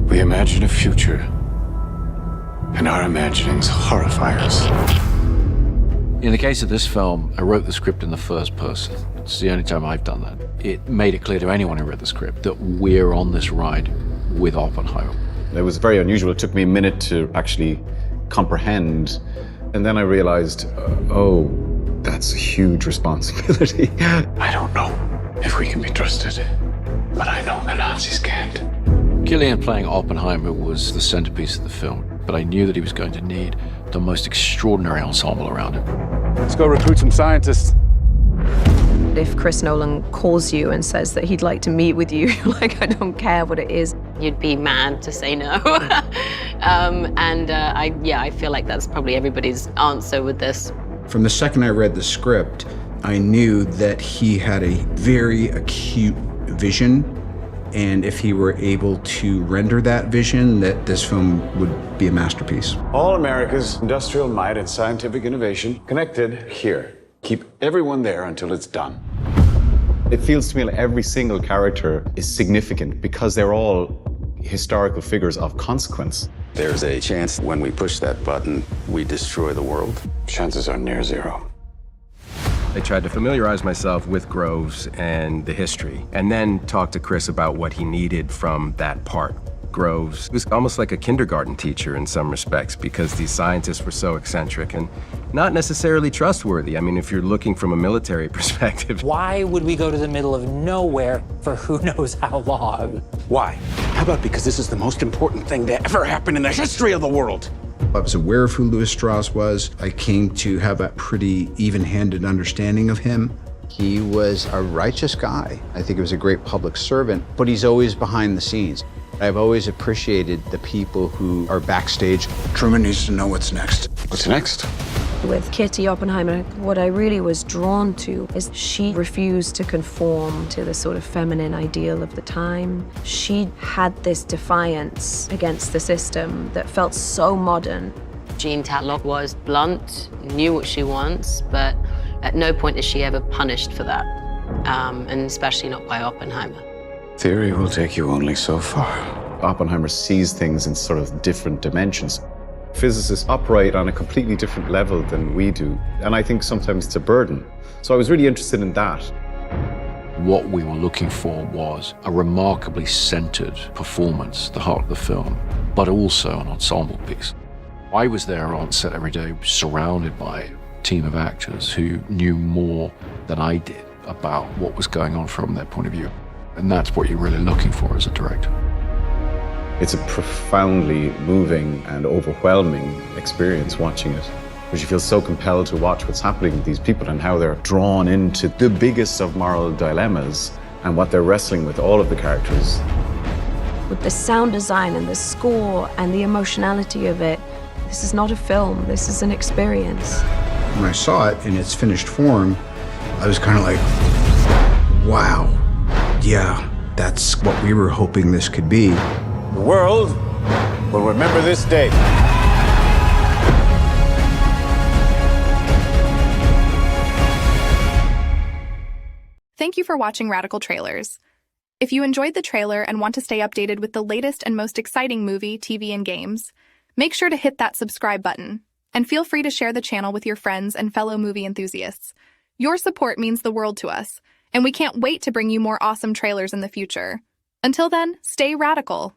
We imagine a future, and our imaginings horrify us. In the case of this film, I wrote the script in the first person. It's the only time I've done that. It made it clear to anyone who read the script that we're on this ride with Oppenheimer. It was very unusual. It took me a minute to actually comprehend. And then I realized, oh, that's a huge responsibility. I don't know if we can be trusted, but I know the Nazis can't. Cillian playing Oppenheimer was the centerpiece of the film, but I knew that he was going to need the most extraordinary ensemble around him. Let's go recruit some scientists. If Chris Nolan calls you and says that he'd like to meet with you, you're like, I don't care what it is. You'd be mad to say no. I feel like that's probably everybody's answer with this. From the second I read the script, I knew that he had a very acute vision, and if he were able to render that vision, that this film would be a masterpiece. All America's industrial might and scientific innovation connected here. Keep everyone there until it's done. It feels to me like every single character is significant because they're all historical figures of consequence. There's a chance when we push that button, we destroy the world. Chances are near zero. I tried to familiarize myself with Groves and the history, and then talk to Chris about what he needed from that part. Groves was almost like a kindergarten teacher in some respects because these scientists were so eccentric and not necessarily trustworthy. I mean, if you're looking from a military perspective. Why would we go to the middle of nowhere for who knows how long? Why? How about because this is the most important thing to ever happen in the history of the world? I was aware of who Louis Strauss was. I came to have a pretty even-handed understanding of him. He was a righteous guy. I think he was a great public servant, but he's always behind the scenes. I've always appreciated the people who are backstage. Truman needs to know what's next. What's next? With Kitty Oppenheimer, what I really was drawn to is she refused to conform to the sort of feminine ideal of the time. She had this defiance against the system that felt so modern. Jean Tatlock was blunt, knew what she wants, but at no point is she ever punished for that, and especially not by Oppenheimer. Theory will take you only so far. Oppenheimer sees things in sort of different dimensions. Physicists operate on a completely different level than we do, and I think sometimes it's a burden. So I was really interested in that. What we were looking for was a remarkably centered performance, the heart of the film, but also an ensemble piece. I was there on set every day, surrounded by a team of actors who knew more than I did about what was going on from their point of view. And that's what you're really looking for as a director. It's a profoundly moving and overwhelming experience watching it, because you feel so compelled to watch what's happening with these people and how they're drawn into the biggest of moral dilemmas and what they're wrestling with, all of the characters. With the sound design and the score and the emotionality of it, this is not a film, this is an experience. When I saw it in its finished form, I was kind of like, wow, yeah, that's what we were hoping this could be. The world will remember this day. Thank you for watching Radical Trailers. If you enjoyed the trailer and want to stay updated with the latest and most exciting movie, TV, and games, make sure to hit that subscribe button. And feel free to share the channel with your friends and fellow movie enthusiasts. Your support means the world to us, and we can't wait to bring you more awesome trailers in the future. Until then, stay radical.